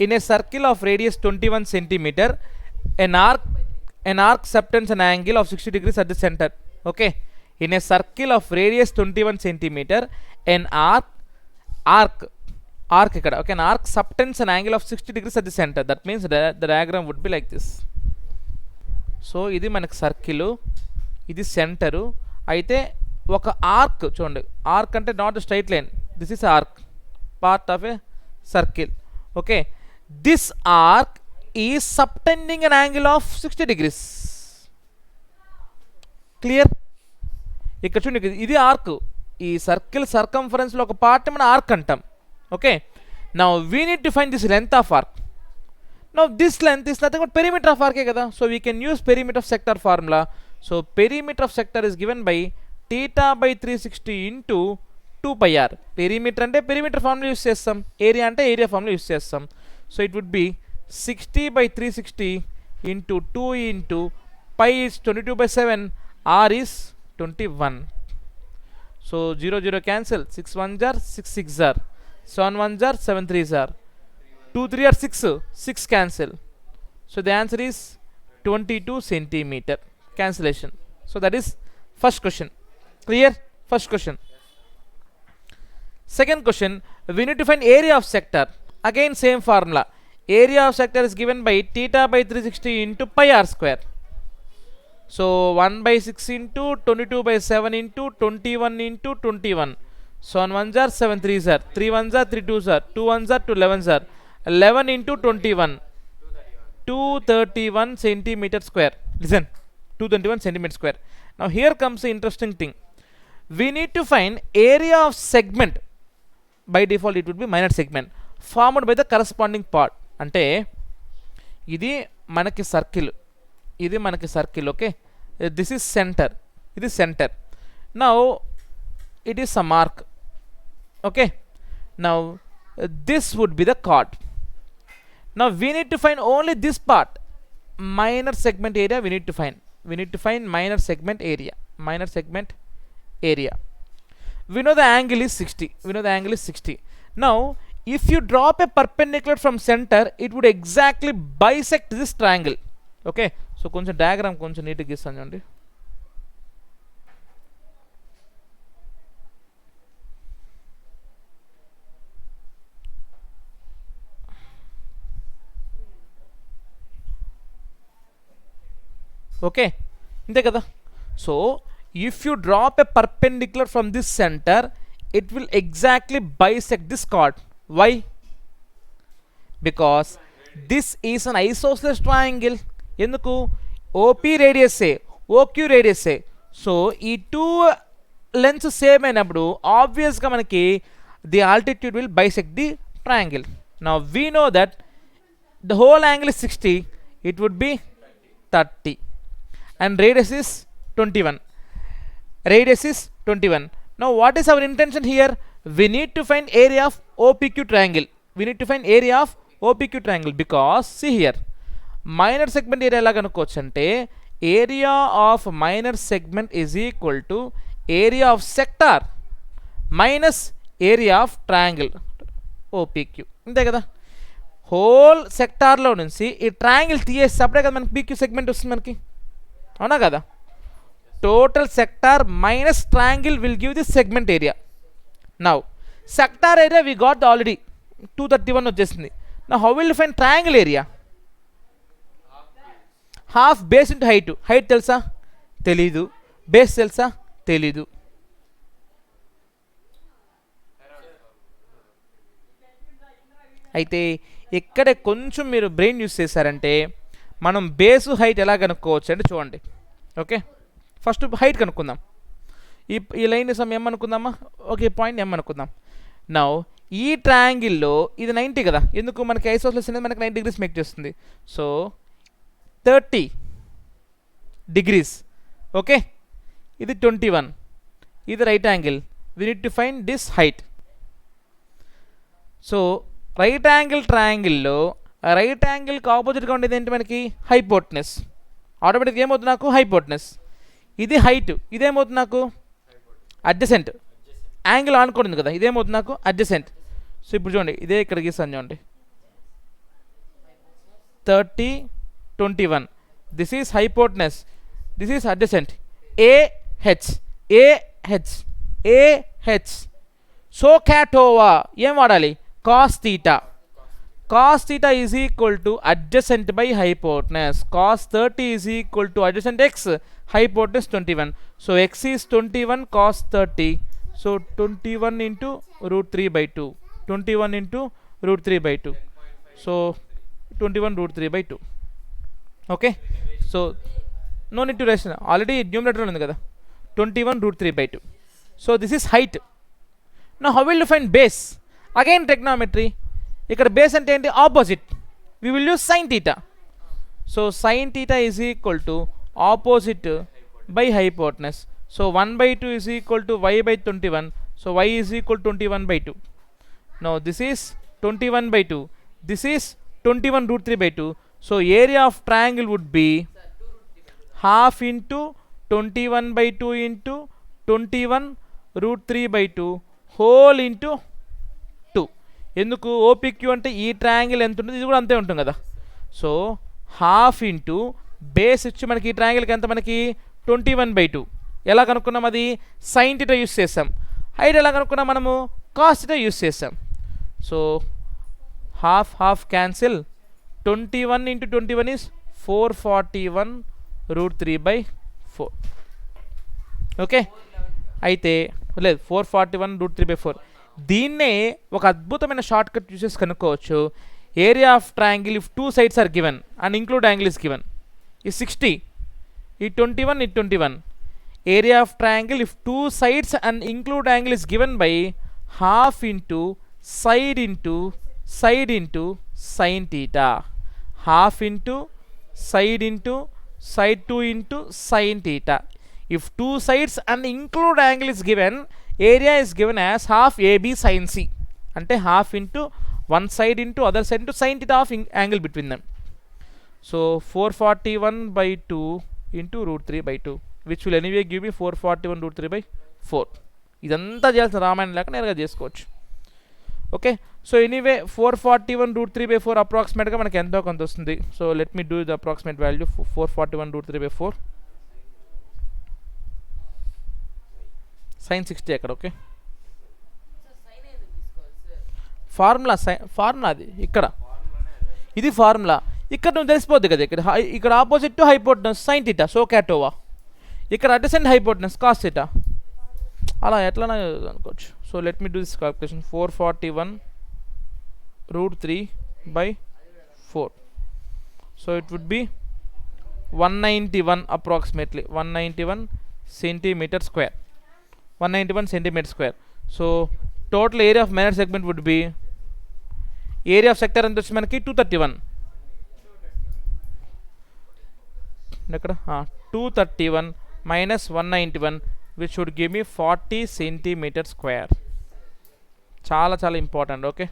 in a circle of radius 21 centimeter, an arc subtends an angle of 60 degrees at the center. Okay, in a circle of radius 21 centimeter, an arc ikkada, okay, an arc subtends an angle of 60 degrees at the center. That means the diagram would be like this. So ఇది మనకి circle, ఇది centre. అయితే ఒక arc చూడండి, arc అంటే not straight line, this is arc, part of a circle. Okay, this arc is subtending an angle of 60 degrees. Clear? ఇక్కడ చూడండి, ఇది ఆర్క్. ఈ సర్కిల్ సర్కంఫరెన్స్లో ఒక పార్ట్ మనం ఆర్క్ అంటాం. Okay, now we need to find this length of arc. Now this length is nothing but perimeter of arc kada, so we can use perimeter of sector formula. So perimeter of sector is given by theta by 360 into 2 pi r. Perimeter ante perimeter formula use chestam, area ante area formula use chestam. So it would be 60 by 360 into 2 into pi is 22 by 7, r is 21. So 0 0 cancel, 6 1s are 6 6s are, 7 1s are 7 3s are, 2 3 are 6, 6 cancel. So the answer is 22 centimeter. Cancellation. So that is first question. Clear? First question. Second question, we need to find area of sector. Again same formula. Area of sector is given by theta by 360 into pi r square. So 1 by 6 into 22 by 7 into 21 into 21. So 1 1s are 7 3s are, 3 1s are 3 2s are, 2 1s are 2 11s are, 11 into 21, 231 centimeter square. Listen, 221 centimeter square. Now here comes the interesting thing. We need to find area of segment. By default it would be minor segment formed by the corresponding part. Ante idi manaki circle, ఇది మనకి circle. Okay, this is centre, ఇది centre. Now it is some arc. Okay, now this would be the chord. Now we need to find only this part, minor segment area. We need to find minor segment area. We know the angle is 60. Now if you drop a perpendicular from center, it would exactly bisect this triangle. Okay, so కొంచెం diagram కొంచెం నీట్గా గీస్తాను చూడండి. Okay, అంతే కదా. So if you drop a perpendicular from this center, it will exactly bisect this chord. Why? Because this is an isosceles triangle. ఎందుకు? OP radius ఏ, OQ radius ఏ. సో ఈ టూ లెన్స్ సేమ్ అయినప్పుడు ఆబ్వియస్గా మనకి the altitude will bisect the triangle. Now we know that the whole angle is 60, it would be 30 and radius is 21. Now what is our intention here? We need to find area of OPQ triangle. Because see here, minor segment area ఎలా కనుక్కోవచ్చు అంటే area of minor segment is equal to area of sector minus area of triangle OPQ. అంతే కదా. Whole సెక్టార్లో నుంచి ఈ triangle తీసేసి అప్పుడే కదా మనకి PQ సెగ్మెంట్ వస్తుంది మనకి, అవునా కదా. Total sector minus triangle will give the segment area. Now sector area we got already 231 వచ్చేసింది. నా how will find triangle area? Half base into height. Height తెలుసా? తెలీదు. బేస్ తెలుసా? తెలీదు. అయితే ఇక్కడే కొంచెం మీరు బ్రెయిన్ యూస్ చేశారంటే మనం బేసు హైట్ ఎలా కనుక్కోవచ్చు అంటే చూడండి. ఓకే, ఫస్ట్ హైట్ కనుక్కుందాం. ఈ లైన్ సమ్ ఎం అనుకుందామా? ఓకే, పాయింట్ ఎం అనుకుందాం. నౌ ఈ ట్రయాంగిల్లో ఇది 90 కదా, ఎందుకు మనకి ఐసోసెలస్ అనేది మనకి 90 degrees మేక్ చేస్తుంది. So 30 degrees. ఓకే, ఇది 21, ఇది right angle. We need to find this height. So right angle ట్రయాంగిల్లో రైట్ యాంగిల్కి ఆపోజిట్గా ఉండేది ఏంటి మనకి? హైపోటెనస్. ఆటోమేటిక్గా ఏమవుతుంది నాకు? హైపోటెనస్. ఇది హైట్, ఇదేమవుతుంది నాకు? అడ్జసెంట్. యాంగిల్ ఆనుకోండి కదా, ఇదేమవుతుంది నాకు? అడ్జసెంట్. సో ఇప్పుడు చూడండి, ఇదే ఇక్కడ గీస్తాను చూడండి. 30, 21. This is hypotenuse, this is adjacent. AH, AH, AH. SOHCAHTOA ఏం వాడాలి? cos theta. Cos theta is equal to adjacent by hypotenuse. Cos 30 is equal to adjacent x, hypotenuse 21. So x is 21 cos 30. So 21 into root 3 by 2. 21 into root 3 by 2. So 21 root 3 by 2. Okay. So no need to rest. Already numerator undi kada. 21 root 3 by 2. So this is height. Now how will you find base? Again trigonometry. ఇక్కడ base అంటే ఏంటి? Opposite. We will use sine theta. So sine theta is equal to opposite by hypotenuse. So 1/2 is equal to y by 21. So y is equal 21/2. No this is 21/2. This is 21 root 3 by 2. So area of triangle would be half into 21/2 into 21 root 3 by 2 whole into 2. ఎందుకు? OPQ అంటే ఈ triangle ఎంత ఉంటుంది, ఇది కూడా అంతే ఉంటుంది కదా. సో హాఫ్ ఇంటూ బేస్ ఇచ్చి మనకి ఈ ట్రయాంగిల్కి ఎంత? మనకి 21/2. ఎలా కనుక్కున్నాం? అది సైన్ థీటా యూస్ చేసాం. హైట్ ఎలా కనుక్కున్నాం మనము? కాస్ థీటా యూస్ చేసాం. So half half cancel. 21 into 21 is 441 root 3 by 4. Okay. అయితే లేదు 441 root 3 by 4. దీన్నే ఒక అద్భుతమైన షార్ట్ కట్ యూసెస్ కనుక్కోవచ్చు. Area of triangle if two sides are given and include angle is given ఈ 60, ఈ 21, ఈ 21. Area of triangle if two sides and include angle is given by half into side into side into sine theta. Half into side into side 2 into sin theta. If two sides and include angle is given, area is given as half AB sin C. Ante half into one side into other side into sin theta of angle between them. So 441 by 2 into root 3 by 2, which will anyway give me 441 root 3 by 4. ఇదంతా చేయాల్సిన రామాయణం లేక నేరుగా చేసుకోవచ్చు. Okay. So anyway 441 root 3 by 4 అప్రాక్సిమేట్గా మనకి ఎంతో కొంత వస్తుంది. So let me do the approximate value. 441 root 3 by 4 sin 60 ఎక్కడ? ఓకే. ఫార్ములా అది ఇక్కడ, ఇది ఫార్ములా. ఇక్కడ నువ్వు తెలిసిపోద్ది కదా. ఇక్కడ opposite to hypotenuse sine theta SOHCAHTOA. ఇక్కడ అడ్జసెంట్ హైపోటెనస్ కాస్ థీటా. అలా ఎట్లా అనుకోవచ్చు. So let me do this calculation. 441 root 3 by 4. So it would be 191 approximately, 191 centimeter square. 191 centimeter square. So total area of minor segment would be, area of sector ఎంత వచ్చి మనకి 231. ఇక్కడ 231 minus 191, which would give me 40 centimeter square. చాలా చాలా important. Okay.